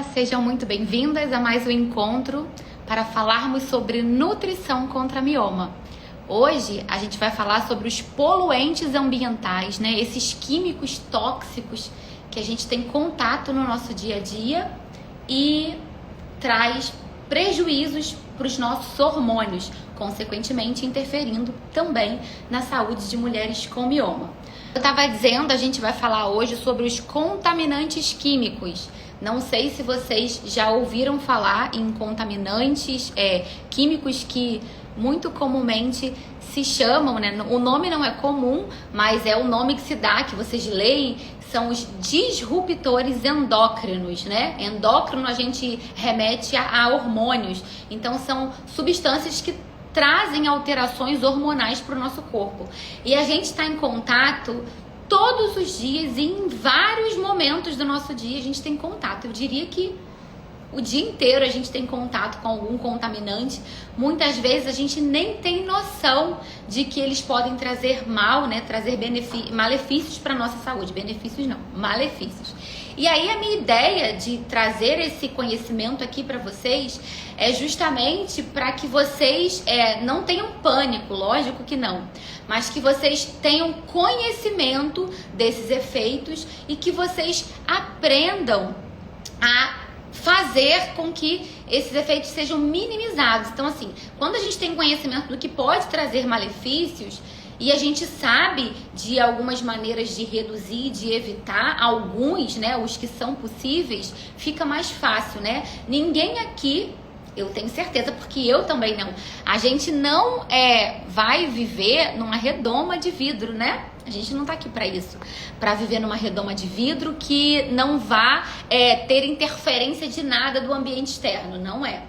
Sejam muito bem-vindas a mais um encontro para falarmos sobre nutrição contra mioma. Hoje a gente vai falar sobre os poluentes ambientais, né? Esses químicos tóxicos que a gente tem contato no nosso dia a dia e traz prejuízos para os nossos hormônios, consequentemente interferindo também na saúde de mulheres com mioma. Eu estava dizendo, a gente vai falar hoje sobre os contaminantes químicos. Não sei se vocês já ouviram falar em contaminantes químicos que muito comumente se chamam, né? O nome não é comum, mas é o nome que se dá, que vocês leem, são os disruptores endócrinos, né? Endócrino a gente remete a hormônios, então são substâncias que trazem alterações hormonais para o nosso corpo. E a gente está em contato todos os dias e em vários momentos do nosso dia a gente tem contato. Eu diria que o dia inteiro a gente tem contato com algum contaminante. Muitas vezes a gente nem tem noção de que eles podem trazer mal, né? Trazer malefícios para a nossa saúde. Benefícios não, malefícios. E aí a minha ideia de trazer esse conhecimento aqui para vocês é justamente para que vocês não tenham pânico, lógico que não, mas que vocês tenham conhecimento desses efeitos e que vocês aprendam a fazer com que esses efeitos sejam minimizados. Então, assim, quando a gente tem conhecimento do que pode trazer malefícios e a gente sabe de algumas maneiras de reduzir, de evitar alguns, né, os que são possíveis, fica mais fácil, né? Ninguém aqui, eu tenho certeza, porque eu também não, a gente não vai viver numa redoma de vidro, né? A gente não tá aqui para isso, para viver numa redoma de vidro que não vá ter interferência de nada do ambiente externo, não é.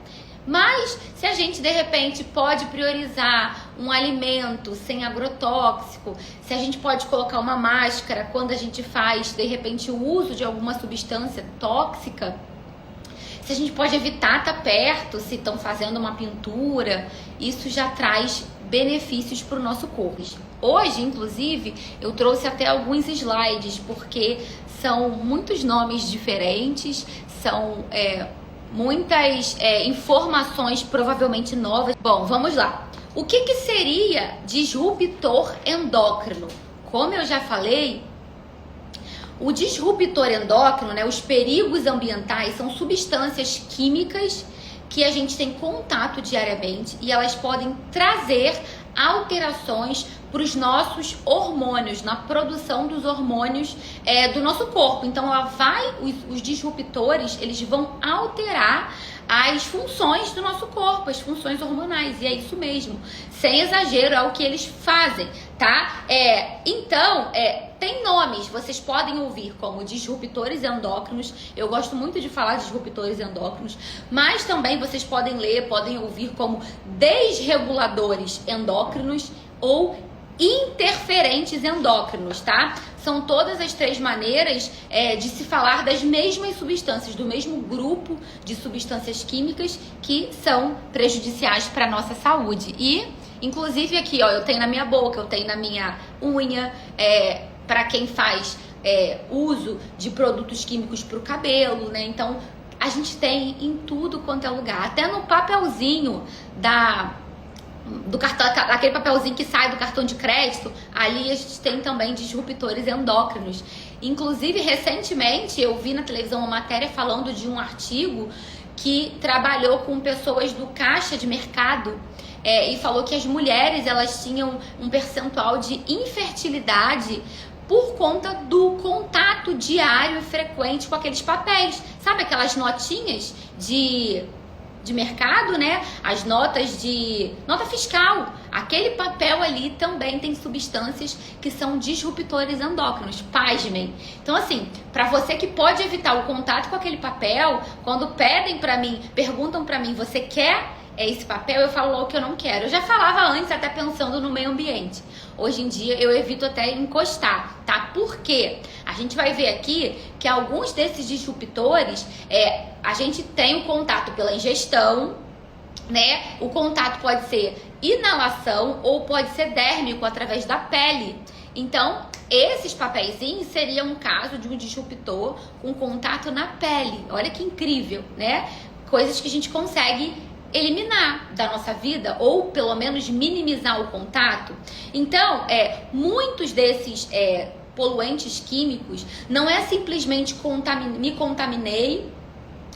Mas se a gente de repente pode priorizar um alimento sem agrotóxico, se a gente pode colocar uma máscara quando a gente faz de repente o uso de alguma substância tóxica, se a gente pode evitar estar perto, se estão fazendo uma pintura, isso já traz benefícios para o nosso corpo. Hoje, inclusive, eu trouxe até alguns slides, porque são muitos nomes diferentes, são muitas informações provavelmente novas. Bom, vamos lá. O que seria disruptor endócrino? Como eu já falei, o disruptor endócrino, né, os perigos ambientais, são substâncias químicas que a gente tem contato diariamente e elas podem trazer alterações para os nossos hormônios, na produção dos hormônios do nosso corpo. Então, os disruptores, eles vão alterar as funções do nosso corpo, as funções hormonais, e é isso mesmo, sem exagero, é o que eles fazem, tá? Então, tem nomes, vocês podem ouvir como disruptores endócrinos, eu gosto muito de falar de disruptores endócrinos, mas também vocês podem ler, podem ouvir como desreguladores endócrinos ou interferentes endócrinos, tá? São todas as três maneiras de se falar das mesmas substâncias, do mesmo grupo de substâncias químicas que são prejudiciais para a nossa saúde. E, inclusive, aqui, ó, eu tenho na minha boca, eu tenho na minha unha, para quem faz uso de produtos químicos para o cabelo, né? Então, a gente tem em tudo quanto é lugar, até no papelzinho do cartão, aquele papelzinho que sai do cartão de crédito, ali a gente tem também disruptores endócrinos. Inclusive, recentemente, eu vi na televisão uma matéria falando de um artigo que trabalhou com pessoas do caixa de mercado e falou que as mulheres, elas tinham um percentual de infertilidade por conta do contato diário e frequente com aqueles papéis. Sabe aquelas notinhas de mercado, né? As notas de nota fiscal. Aquele papel ali também tem substâncias que são disruptores endócrinos. Pasmem. Então, assim, para você que pode evitar o contato com aquele papel, quando pedem para mim, perguntam para mim, você quer esse papel? Eu falo logo que eu não quero. Eu já falava antes, até pensando no meio ambiente. Hoje em dia eu evito até encostar, tá? Por quê? A gente vai ver aqui que alguns desses disruptores, a gente tem o contato pela ingestão, né? O contato pode ser inalação ou pode ser dérmico através da pele. Então, Esses papeizinhos seriam um caso de um disruptor com contato na pele. Olha que incrível, né? Coisas que a gente consegue eliminar da nossa vida ou pelo menos minimizar o contato. Então, muitos desses poluentes químicos não é simplesmente me contaminei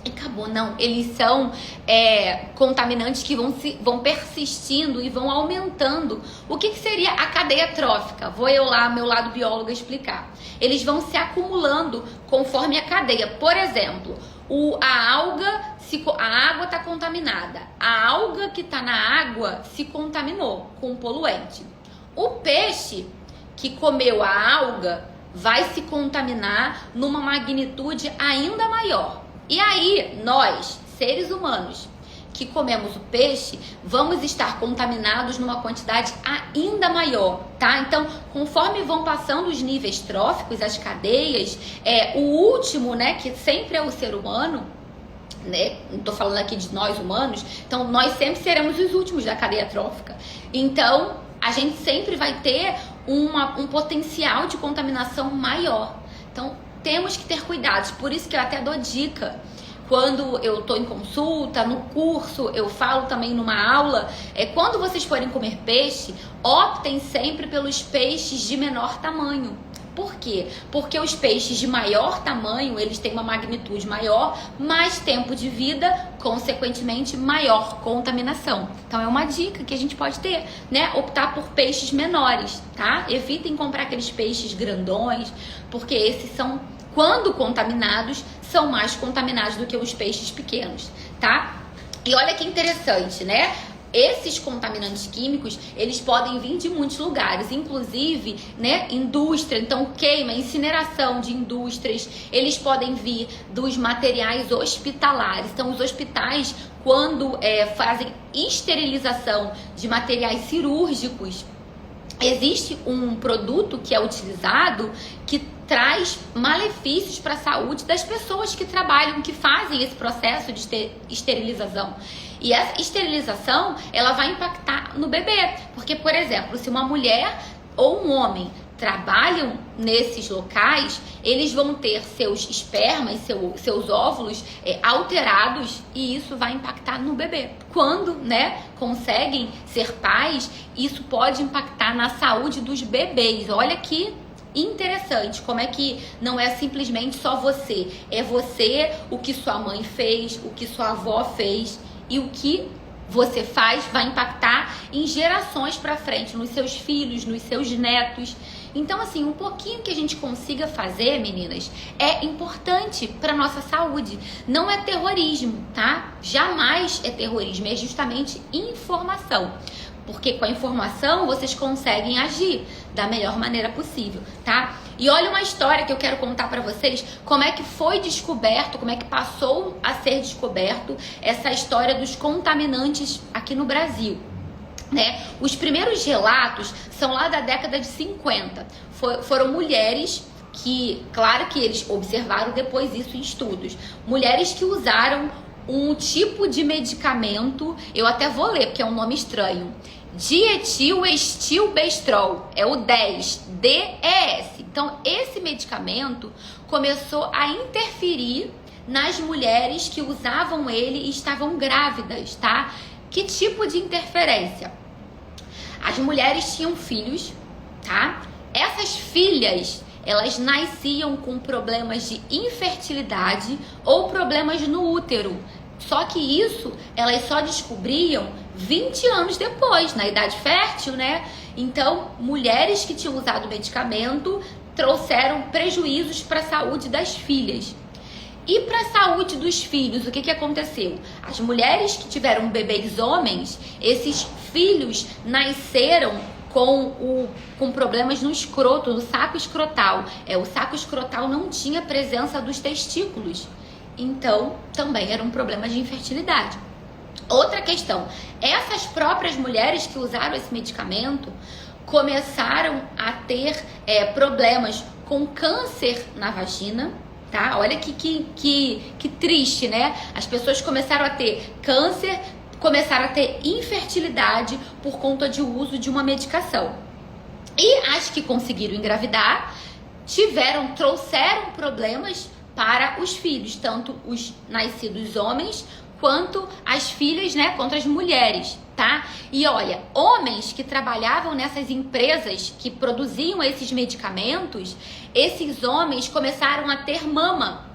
e acabou, não. Eles são contaminantes que vão persistindo e vão aumentando. O que seria a cadeia trófica? Vou eu lá, meu lado biólogo, explicar. Eles vão se acumulando conforme a cadeia. Por exemplo, a água está contaminada. A alga que está na água se contaminou com um poluente. O peixe que comeu a alga vai se contaminar numa magnitude ainda maior. E aí, nós, seres humanos, que comemos o peixe, vamos estar contaminados numa quantidade ainda maior, tá? Então, conforme vão passando os níveis tróficos, as cadeias, o último, né, que sempre é o ser humano, né? Não tô falando aqui de nós humanos, então nós sempre seremos os últimos da cadeia trófica. Então, a gente sempre vai ter um potencial de contaminação maior. Então, temos que ter cuidados, por isso que eu até dou dica. Quando eu estou em consulta, no curso, eu falo também numa aula, quando vocês forem comer peixe, optem sempre pelos peixes de menor tamanho. Por quê? Porque os peixes de maior tamanho, eles têm uma magnitude maior, mais tempo de vida, consequentemente, maior contaminação. Então, é uma dica que a gente pode ter, né? Optar por peixes menores, tá? Evitem comprar aqueles peixes grandões, porque esses são, quando contaminados, são mais contaminados do que os peixes pequenos, tá? E olha que interessante, né? Esses contaminantes químicos, eles podem vir de muitos lugares, inclusive, né, indústria, então queima, incineração de indústrias, eles podem vir dos materiais hospitalares. Então, os hospitais, quando fazem esterilização de materiais cirúrgicos, existe um produto que é utilizado que traz malefícios para a saúde das pessoas que trabalham, que fazem esse processo de esterilização. E essa esterilização, ela vai impactar no bebê. Porque, por exemplo, se uma mulher ou um homem trabalham nesses locais, eles vão ter seus espermas, seus óvulos alterados, e isso vai impactar no bebê. Quando, né, conseguem ser pais, isso pode impactar na saúde dos bebês. Olha que interessante, como é que não é simplesmente só você, é você, o que sua mãe fez, o que sua avó fez, e o que você faz vai impactar em gerações para frente, nos seus filhos, nos seus netos. Então, assim, um pouquinho que a gente consiga fazer, meninas, é importante para nossa saúde. Não é terrorismo, tá? Jamais é terrorismo, é justamente informação. Porque com a informação vocês conseguem agir da melhor maneira possível, tá? E olha uma história que eu quero contar pra vocês, como é que foi descoberto, como é que passou a ser descoberto essa história dos contaminantes aqui no Brasil, né? Os primeiros relatos são lá da década de 50. Foram mulheres que, claro que eles observaram depois isso em estudos, mulheres que usaram um tipo de medicamento, eu até vou ler porque é um nome estranho, dietilestilbestrol, é o 10, DES. Então, esse medicamento começou a interferir nas mulheres que usavam ele e estavam grávidas, tá? Que tipo de interferência? As mulheres tinham filhos, tá? Essas filhas, elas nasciam com problemas de infertilidade ou problemas no útero. Só que isso, elas só descobriam 20 anos depois, na idade fértil, né? Então, mulheres que tinham usado o medicamento trouxeram prejuízos para a saúde das filhas. E para a saúde dos filhos, o que aconteceu? As mulheres que tiveram bebês homens, esses filhos nasceram com problemas no escroto, no saco escrotal. O saco escrotal não tinha presença dos testículos. Então, também era um problema de infertilidade. Outra questão, essas próprias mulheres que usaram esse medicamento começaram a ter problemas com câncer na vagina, tá? Olha que triste, né? As pessoas começaram a ter câncer, começaram a ter infertilidade por conta de uso de uma medicação. E as que conseguiram engravidar trouxeram problemas para os filhos, tanto os nascidos homens quanto as filhas, né, contra as mulheres, tá? E olha, homens que trabalhavam nessas empresas que produziam esses medicamentos, esses homens começaram a ter mama.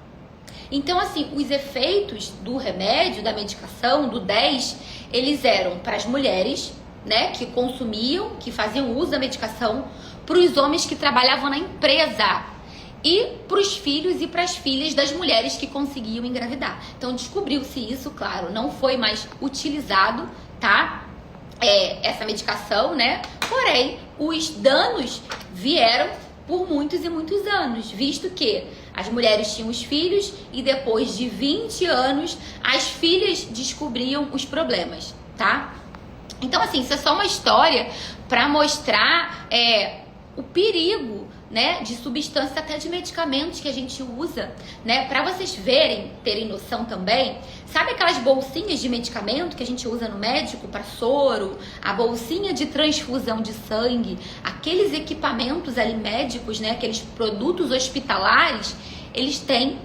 Então, assim, os efeitos do remédio, da medicação, do 10, eles eram para as mulheres, né, que consumiam, que faziam uso da medicação, para os homens que trabalhavam na empresa e para os filhos e para as filhas das mulheres que conseguiam engravidar. Então descobriu-se isso, claro, não foi mais utilizado, tá? Essa medicação, né? Porém, os danos vieram por muitos e muitos anos, visto que as mulheres tinham os filhos e depois de 20 anos as filhas descobriam os problemas, tá? Então, assim, isso é só uma história para mostrar o perigo, né, de substâncias, até de medicamentos que a gente usa, né, para vocês terem noção também. Sabe aquelas bolsinhas de medicamento que a gente usa no médico para soro, a bolsinha de transfusão de sangue, aqueles equipamentos ali médicos, né, aqueles produtos hospitalares, eles têm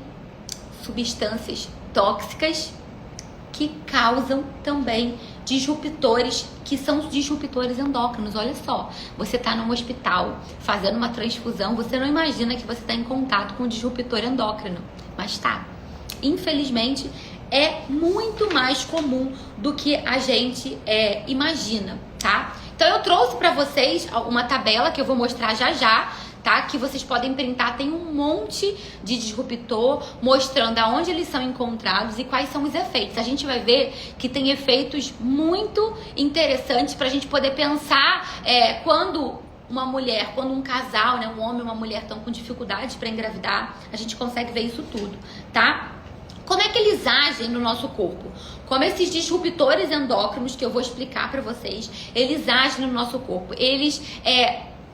substâncias tóxicas que causam também disruptores, que são os disruptores endócrinos. Olha só, você está num hospital fazendo uma transfusão, você não imagina que você está em contato com um disruptor endócrino, mas tá. Infelizmente, é muito mais comum do que a gente imagina, tá? Então eu trouxe para vocês uma tabela que eu vou mostrar já já, tá? Que vocês podem printar, tem um monte de disruptor mostrando aonde eles são encontrados e quais são os efeitos. A gente vai ver que tem efeitos muito interessantes para a gente poder pensar quando um casal, né, um homem e uma mulher estão com dificuldades para engravidar, a gente consegue ver isso tudo, tá? Como é que eles agem no nosso corpo? Como esses disruptores endócrinos que eu vou explicar para vocês, eles agem no nosso corpo. Eles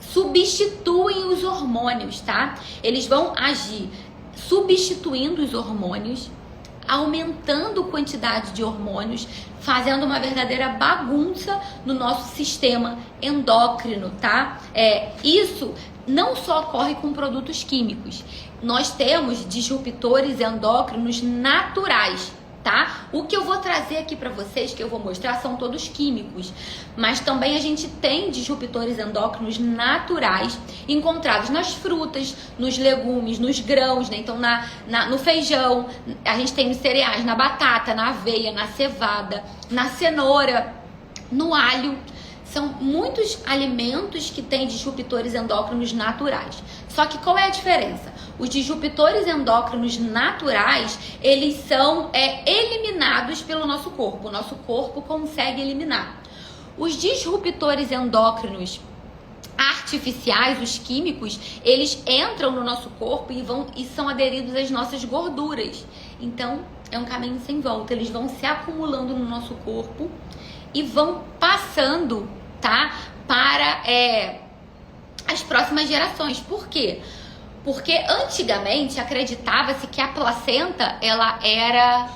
substituem os hormônios, tá? Eles vão agir substituindo os hormônios, aumentando a quantidade de hormônios, fazendo uma verdadeira bagunça no nosso sistema endócrino, tá? Isso não só ocorre com produtos químicos. Nós temos disruptores endócrinos naturais, tá? O que eu vou trazer aqui para vocês, que eu vou mostrar, são todos químicos, mas também a gente tem disruptores endócrinos naturais encontrados nas frutas, nos legumes, nos grãos, né? Então no feijão, a gente tem nos cereais, na batata, na aveia, na cevada, na cenoura, no alho. São muitos alimentos que têm disruptores endócrinos naturais. Só que qual é a diferença? Os disruptores endócrinos naturais, eles são eliminados pelo nosso corpo. O nosso corpo consegue eliminar. Os disruptores endócrinos artificiais, os químicos, eles entram no nosso corpo e são aderidos às nossas gorduras. Então, é um caminho sem volta. Eles vão se acumulando no nosso corpo e vão passando, tá, para as próximas gerações. Por quê? Porque antigamente acreditava-se que a placenta ela era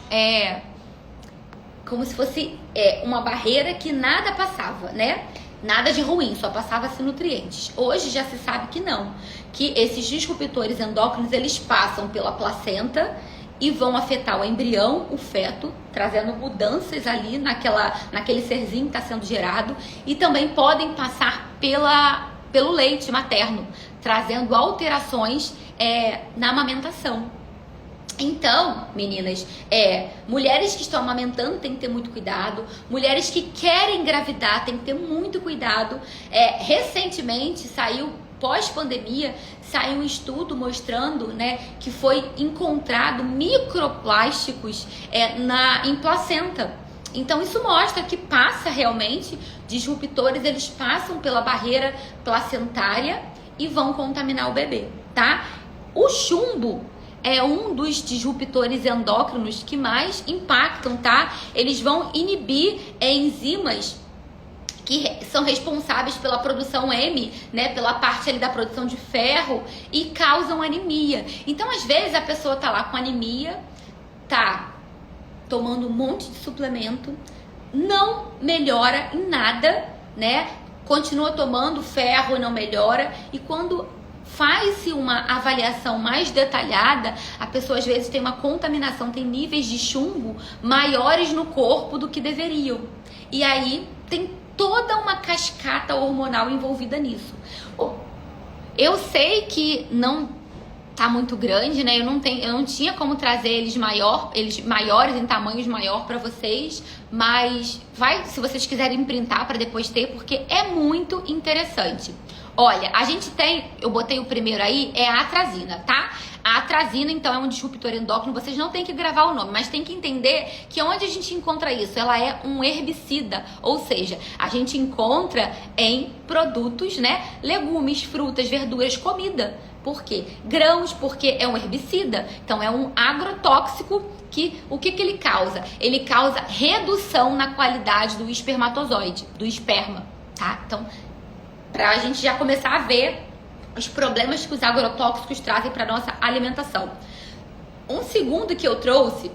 como se fosse uma barreira que nada passava, né? Nada de ruim, só passava-se nutrientes. Hoje já se sabe que não, que esses disruptores endócrinos, eles passam pela placenta e vão afetar o embrião, o feto, trazendo mudanças ali naquele serzinho que está sendo gerado, e também podem passar pelo leite materno, trazendo alterações na amamentação. Então, meninas, mulheres que estão amamentando tem que ter muito cuidado, mulheres que querem engravidar tem que ter muito cuidado. Recentemente saiu, pós-pandemia, saiu um estudo mostrando, né, que foi encontrado microplásticos em placenta. Então isso mostra que passa realmente, disruptores, eles passam pela barreira placentária e vão contaminar o bebê, tá? O chumbo é um dos disruptores endócrinos que mais impactam, tá? Eles vão inibir enzimas que são responsáveis pela produção M, né, pela parte ali da produção de ferro, e causam anemia. Então, às vezes, a pessoa tá lá com anemia, tá tomando um monte de suplemento, não melhora em nada, né? continua tomando ferro e não melhora, e quando faz-se uma avaliação mais detalhada, a pessoa às vezes tem uma contaminação, tem níveis de chumbo maiores no corpo do que deveriam. E aí tem toda uma cascata hormonal envolvida nisso. Eu sei que não tá muito grande, né? Eu não tinha como trazer eles maiores, em tamanhos maior para vocês, mas se vocês quiserem printar para depois ter, porque é muito interessante. Olha, a gente tem, eu botei o primeiro aí, é a atrazina, tá? A atrazina, então, é um disruptor endócrino, vocês não tem que gravar o nome, mas tem que entender que onde a gente encontra isso? Ela é um herbicida, ou seja, a gente encontra em produtos, né? Legumes, frutas, verduras, comida. Por quê? Grãos, porque é um herbicida, então é um agrotóxico que, o que ele causa? Ele causa redução na qualidade do espermatozoide, do esperma, tá? Então, pra gente já começar a ver os problemas que os agrotóxicos trazem para nossa alimentação. Um segundo que eu trouxe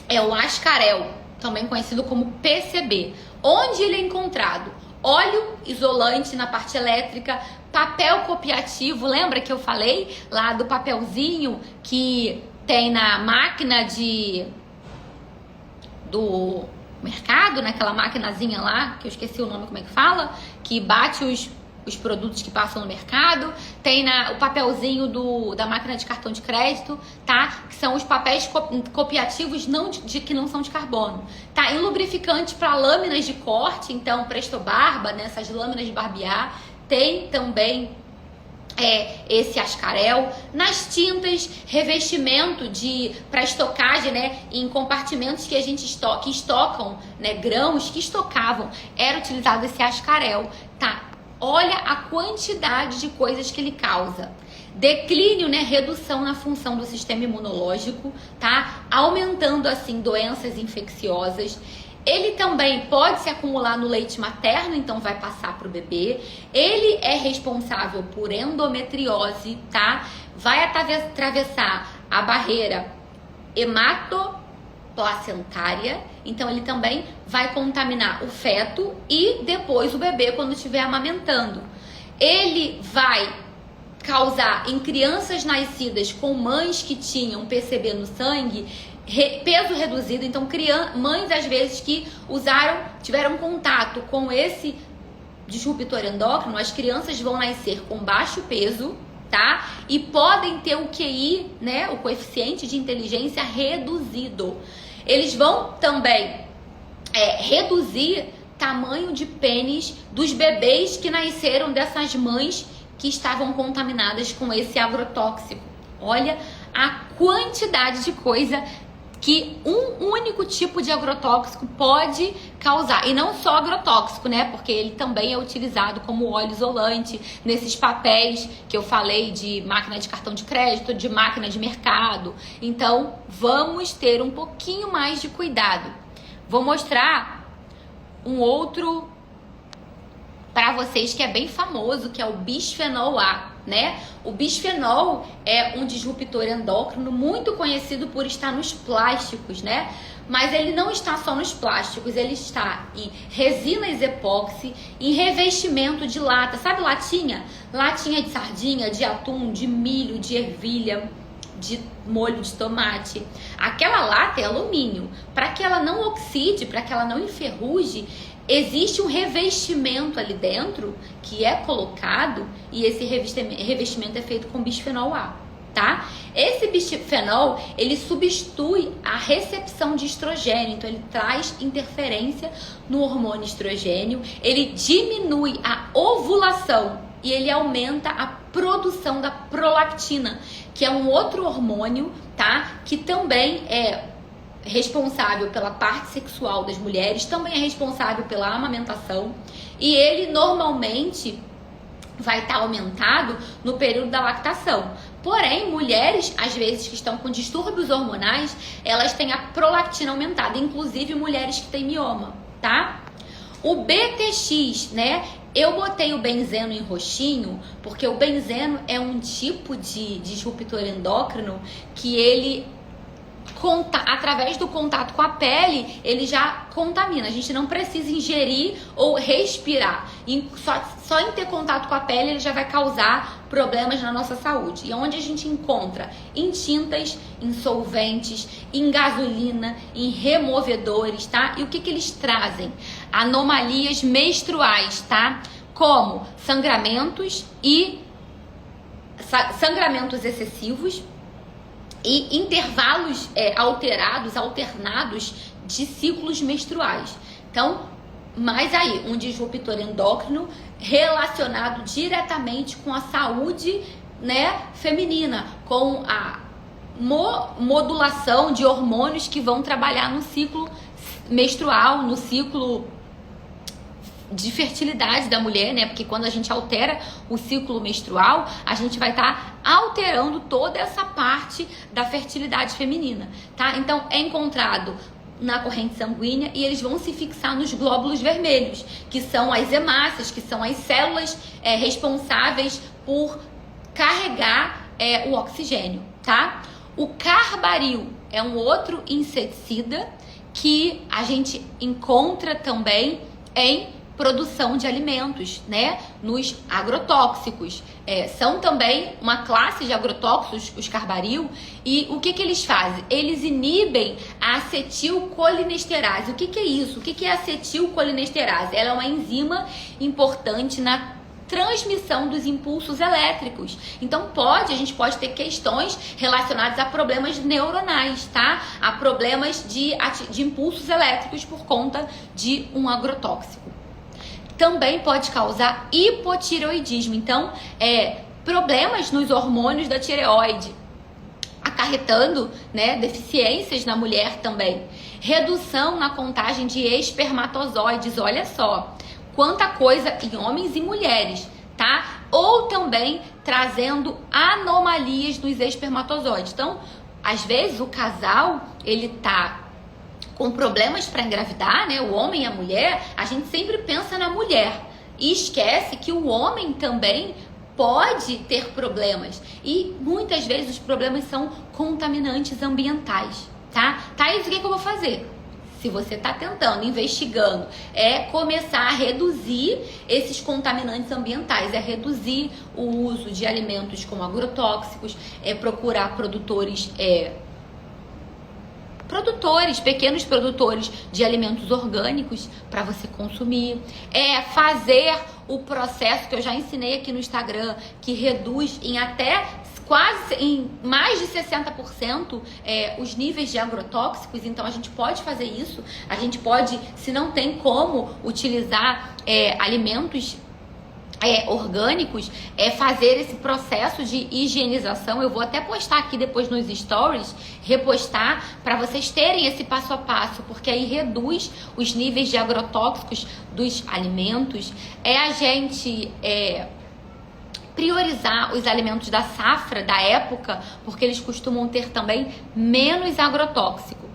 é o ascarel, também conhecido como PCB. Onde ele é encontrado? Óleo isolante na parte elétrica, papel copiativo, lembra que eu falei lá do papelzinho que tem na máquina do mercado, naquela maquinazinha lá, que eu esqueci o nome, como é que fala, que bate os produtos que passam no mercado, tem o papelzinho da máquina de cartão de crédito, tá? Que são os papéis copiativos que não são de carbono, tá? E lubrificante para lâminas de corte, então Presto Barba, né? Essas lâminas de barbear, tem também esse ascarel. Nas tintas, revestimento para estocagem, né, em compartimentos que a gente estocam, né, grãos que estocavam, era utilizado esse ascarel, tá? Olha a quantidade de coisas que ele causa. Declínio, né, redução na função do sistema imunológico, tá? Aumentando assim doenças infecciosas. Ele também pode se acumular no leite materno, então vai passar para o bebê. Ele é responsável por endometriose, tá? Vai atravessar a barreira hematoplacentária, então ele também vai contaminar o feto e depois o bebê quando estiver amamentando. Ele vai causar em crianças nascidas com mães que tinham PCB no sangue, peso reduzido, então mães às vezes que tiveram contato com esse disruptor endócrino, as crianças vão nascer com baixo peso, tá? E podem ter o QI, né, o coeficiente de inteligência reduzido. Eles vão também reduzir tamanho de pênis dos bebês que nasceram dessas mães que estavam contaminadas com esse agrotóxico. Olha a quantidade de coisa que um único tipo de agrotóxico pode causar. E não só agrotóxico, né? Porque ele também é utilizado como óleo isolante nesses papéis que eu falei de máquina de cartão de crédito, de máquina de mercado. Então, vamos ter um pouquinho mais de cuidado. Vou mostrar um outro para vocês que é bem famoso, que é o bisfenol A, né? O bisfenol é um disruptor endócrino muito conhecido por estar nos plásticos, né? Mas ele não está só nos plásticos, ele está em resinas epóxi, em revestimento de lata, sabe latinha? Latinha de sardinha, de atum, de milho, de ervilha, de molho de tomate. Aquela lata é alumínio. Para que ela não oxide, para que ela não enferruje, existe um revestimento ali dentro que é colocado e esse revestimento é feito com bisfenol A, tá? Esse bisfenol, ele substitui a recepção de estrogênio, então ele traz interferência no hormônio estrogênio, ele diminui a ovulação e ele aumenta a produção da prolactina, que é um outro hormônio, tá? Que também é responsável pela parte sexual das mulheres, também é responsável pela amamentação e ele normalmente vai estar aumentado no período da lactação. Porém, mulheres, às vezes, que estão com distúrbios hormonais, elas têm a prolactina aumentada, inclusive mulheres que têm mioma, tá? O BTX, né? Eu botei o benzeno em roxinho porque o benzeno é um tipo de disruptor endócrino que ele através do contato com a pele, ele já contamina. A gente não precisa ingerir ou respirar. Só em ter contato com a pele, ele já vai causar problemas na nossa saúde. E onde a gente encontra? Em tintas, em solventes, em gasolina, em removedores, tá? E o que eles trazem? Anomalias menstruais, tá? Como sangramentos excessivos, e intervalos alternados de ciclos menstruais. Então, mais aí, um disruptor endócrino relacionado diretamente com a saúde, né, feminina, com a modulação de hormônios que vão trabalhar no ciclo menstrual, no ciclo de fertilidade da mulher, né? Porque quando a gente altera o ciclo menstrual, a gente vai estar alterando toda essa parte da fertilidade feminina, tá? Então, é encontrado na corrente sanguínea e eles vão se fixar nos glóbulos vermelhos, que são as hemácias, que são as células responsáveis por carregar o oxigênio, tá? O carbaril é um outro inseticida que a gente encontra também em produção de alimentos, né? Nos agrotóxicos. São também uma classe de agrotóxicos, os carbaril, e o que eles fazem? Eles inibem a acetilcolinesterase. O que é isso? O que é acetilcolinesterase? Ela é uma enzima importante na transmissão dos impulsos elétricos. Então a gente pode ter questões relacionadas a problemas neuronais, tá? A problemas de impulsos elétricos por conta de um agrotóxico. Também pode causar hipotireoidismo. Então, problemas nos hormônios da tireoide, acarretando, né, deficiências na mulher também. Redução na contagem de espermatozoides, olha só, quanta coisa em homens e mulheres, tá? Ou também trazendo anomalias nos espermatozoides. Então, às vezes o casal, ele tá com problemas para engravidar, né? O homem e a mulher, a gente sempre pensa na mulher e esquece que o homem também pode ter problemas. E muitas vezes os problemas são contaminantes ambientais, tá? Thaís, o que eu vou fazer? Se você está tentando, investigando, começar a reduzir esses contaminantes ambientais, reduzir o uso de alimentos como agrotóxicos, procurar pequenos produtores de alimentos orgânicos para você consumir, fazer o processo que eu já ensinei aqui no Instagram, que reduz em mais de 60% os níveis de agrotóxicos. Então a gente pode fazer isso, a gente pode, se não tem como utilizar alimentos orgânicos, fazer esse processo de higienização. Eu vou até postar aqui depois nos stories, repostar, para vocês terem esse passo a passo, porque aí reduz os níveis de agrotóxicos dos alimentos. A gente priorizar os alimentos da safra, da época, porque eles costumam ter também menos agrotóxico.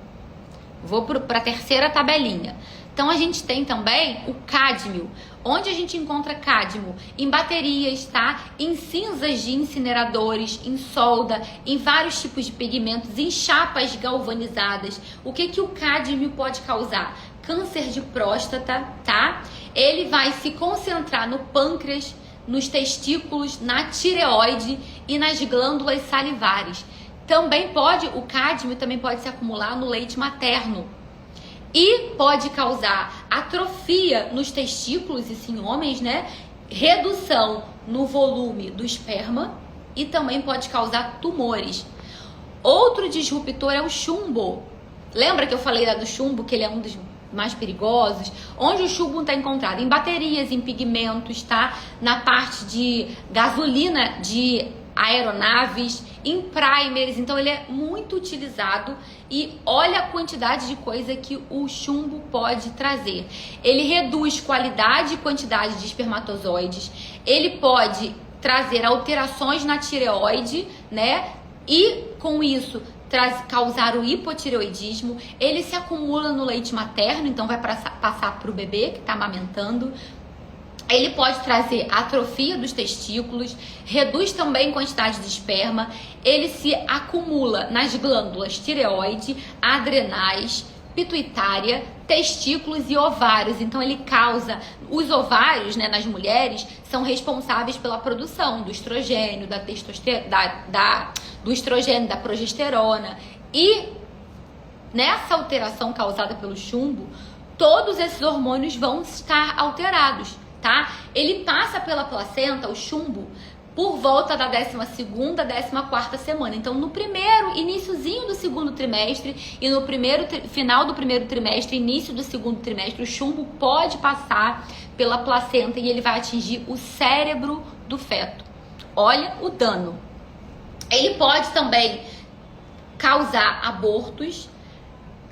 Vou para a terceira tabelinha. Então a gente tem também o cádmio. Onde a gente encontra cádmio? Em baterias, tá? Em cinzas de incineradores, em solda, em vários tipos de pigmentos, em chapas galvanizadas. O que o cádmio pode causar? Câncer de próstata, tá? Ele vai se concentrar no pâncreas, nos testículos, na tireoide e nas glândulas salivares. O cádmio também pode se acumular no leite materno. E pode causar atrofia nos testículos, isso em homens, né? Redução no volume do esperma e também pode causar tumores. Outro disruptor é o chumbo. Lembra que eu falei do chumbo, que ele é um dos mais perigosos? Onde o chumbo está encontrado? Em baterias, em pigmentos, tá? Na parte de gasolina de aeronaves, em primers. Então ele é muito utilizado e olha a quantidade de coisa que o chumbo pode trazer. Ele reduz qualidade e quantidade de espermatozoides, ele pode trazer alterações na tireoide, né? E com isso causar o hipotireoidismo. Ele se acumula no leite materno, então vai passar para o bebê que está amamentando. Ele pode trazer atrofia dos testículos, reduz também a quantidade de esperma, ele se acumula nas glândulas tireoide, adrenais, pituitária, testículos e ovários. Então ele causa, os ovários, né, nas mulheres são responsáveis pela produção do estrogênio, da testosterona, do estrogênio, da progesterona. E nessa alteração causada pelo chumbo, todos esses hormônios vão estar alterados, tá? Ele passa pela placenta, o chumbo, por volta da 12ª, 14ª semana. Então, no primeiro, iniciozinho do segundo trimestre e no final do primeiro trimestre, início do segundo trimestre, o chumbo pode passar pela placenta e ele vai atingir o cérebro do feto. Olha o dano. Ele pode também causar abortos,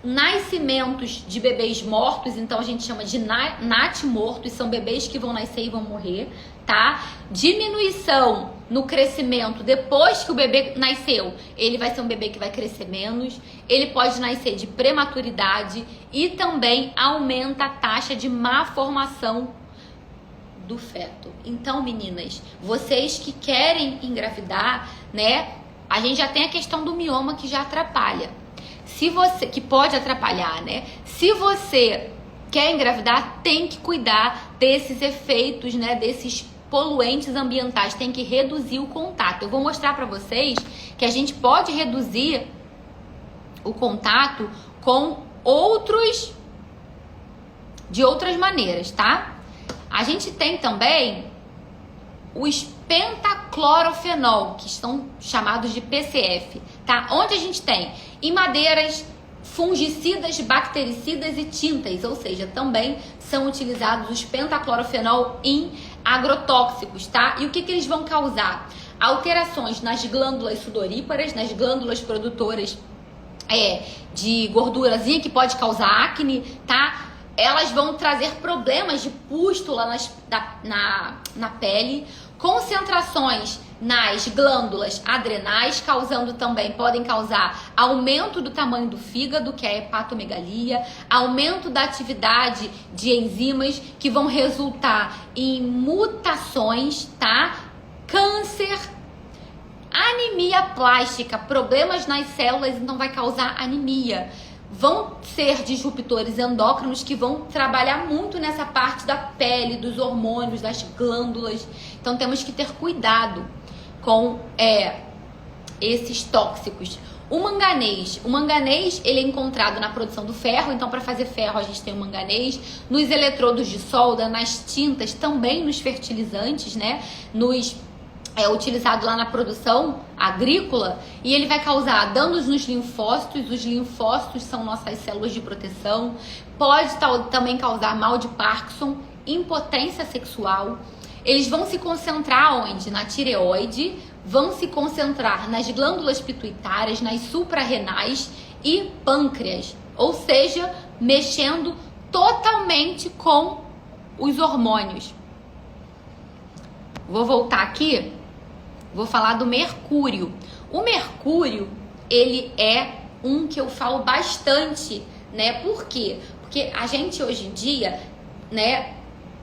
nascimentos de bebês mortos, então a gente chama de natimortos, são bebês que vão nascer e vão morrer, tá? Diminuição no crescimento depois que o bebê nasceu, ele vai ser um bebê que vai crescer menos, ele pode nascer de prematuridade e também aumenta a taxa de má formação do feto. Então, meninas, vocês que querem engravidar, né? A gente já tem a questão do mioma que já atrapalha. Que pode atrapalhar, né? Se você quer engravidar, tem que cuidar desses efeitos, né? Desses poluentes ambientais, tem que reduzir o contato. Eu vou mostrar pra vocês que a gente pode reduzir o contato com de outras maneiras, tá? A gente tem também os pentaclorofenol, que são chamados de PCF, tá? Onde a gente tem em madeiras, fungicidas, bactericidas e tintas, ou seja, também são utilizados os pentaclorofenol em agrotóxicos, tá? E o que eles vão causar? Alterações nas glândulas sudoríparas, nas glândulas produtoras de gordurazinha, que pode causar acne, tá? Elas vão trazer problemas de pústula na pele, concentrações nas glândulas adrenais, podem causar aumento do tamanho do fígado, que é a hepatomegalia, aumento da atividade de enzimas, que vão resultar em mutações, tá? Câncer, anemia plástica, problemas nas células, então vai causar anemia. Vão ser disruptores endócrinos que vão trabalhar muito nessa parte da pele, dos hormônios, das glândulas. Então temos que ter cuidado com esses tóxicos. O manganês ele é encontrado na produção do ferro, então para fazer ferro a gente tem o manganês, nos eletrodos de solda, nas tintas, também nos fertilizantes, né? É utilizado lá na produção agrícola e ele vai causar danos nos linfócitos. Os linfócitos são nossas células de proteção. Pode também causar mal de Parkinson, impotência sexual. Eles vão se concentrar onde? Na tireoide, vão se concentrar nas glândulas pituitárias, nas suprarrenais e pâncreas. Ou seja, mexendo totalmente com os hormônios. Vou voltar aqui. Vou falar do mercúrio. O mercúrio, ele é um que eu falo bastante, né? Por quê? Porque a gente hoje em dia, né,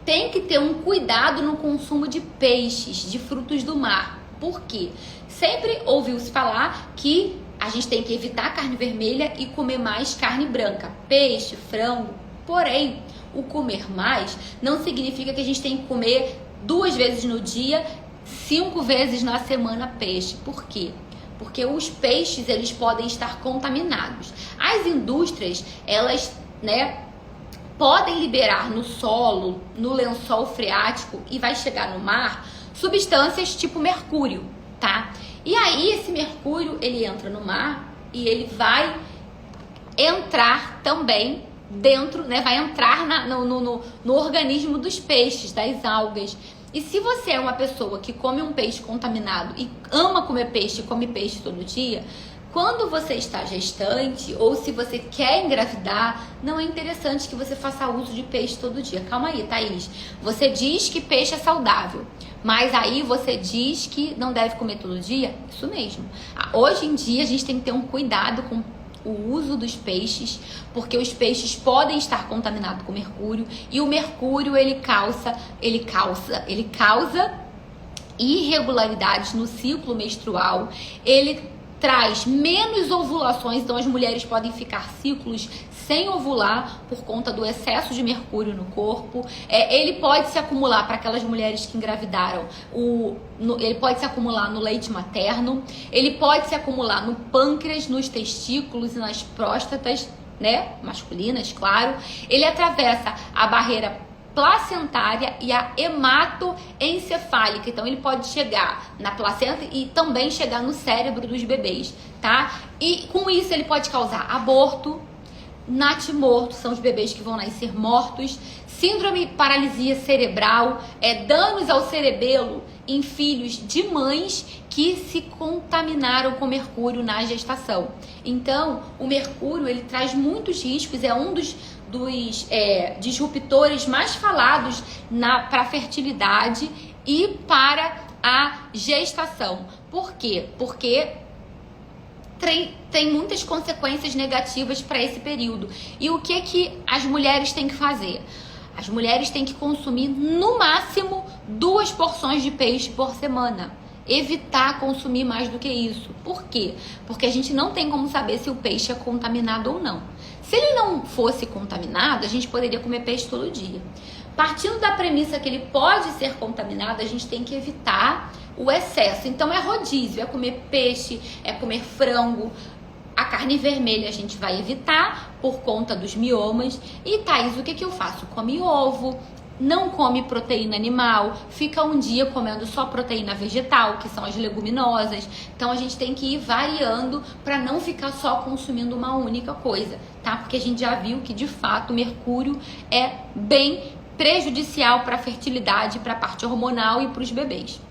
tem que ter um cuidado no consumo de peixes, de frutos do mar. Por quê? Sempre ouviu-se falar que a gente tem que evitar carne vermelha e comer mais carne branca, peixe, frango. Porém, o comer mais não significa que a gente tem que comer 2 vezes no dia, 5 vezes na semana peixe. Por quê? Porque os peixes, eles podem estar contaminados. As indústrias, elas, né, podem liberar no solo, no lençol freático e vai chegar no mar substâncias tipo mercúrio, tá? E aí esse mercúrio, ele entra no mar e ele vai entrar também dentro, né, vai entrar no organismo dos peixes, das algas. E se você é uma pessoa que come um peixe contaminado e ama comer peixe e come peixe todo dia, quando você está gestante ou se você quer engravidar, não é interessante que você faça uso de peixe todo dia. Calma aí, Thaís. Você diz que peixe é saudável, mas aí você diz que não deve comer todo dia? Isso mesmo. Hoje em dia a gente tem que ter um cuidado com o uso dos peixes, porque os peixes podem estar contaminados com mercúrio, e o mercúrio ele causa irregularidades no ciclo menstrual, ele traz menos ovulações, então as mulheres podem ficar ciclos sem ovular por conta do excesso de mercúrio no corpo. Ele pode se acumular para aquelas mulheres que engravidaram, ele pode se acumular no leite materno, ele pode se acumular no pâncreas, nos testículos e nas próstatas, né, masculinas, claro. Ele atravessa a barreira placentária e a hematoencefálica, então ele pode chegar na placenta e também chegar no cérebro dos bebês, tá? E com isso ele pode causar aborto, natimorto, são os bebês que vão nascer mortos, síndrome paralisia cerebral, danos ao cerebelo em filhos de mães que se contaminaram com mercúrio na gestação. Então, o mercúrio ele traz muitos riscos, é um dos disruptores mais falados para a fertilidade e para a gestação. Por quê? Porque tem muitas consequências negativas para esse período. E o que as mulheres têm que fazer? As mulheres têm que consumir no máximo 2 porções de peixe por semana. Evitar consumir mais do que isso. Por quê? Porque a gente não tem como saber se o peixe é contaminado ou não. Se ele não fosse contaminado, a gente poderia comer peixe todo dia. Partindo da premissa que ele pode ser contaminado, a gente tem que evitar o excesso. Então é rodízio, é comer peixe, é comer frango. A carne vermelha a gente vai evitar por conta dos miomas. E Thaís, o que eu faço? Come ovo, não come proteína animal, fica um dia comendo só proteína vegetal, que são as leguminosas. Então a gente tem que ir variando para não ficar só consumindo uma única coisa, tá? Porque a gente já viu que de fato o mercúrio é bem prejudicial para a fertilidade, para a parte hormonal e para os bebês.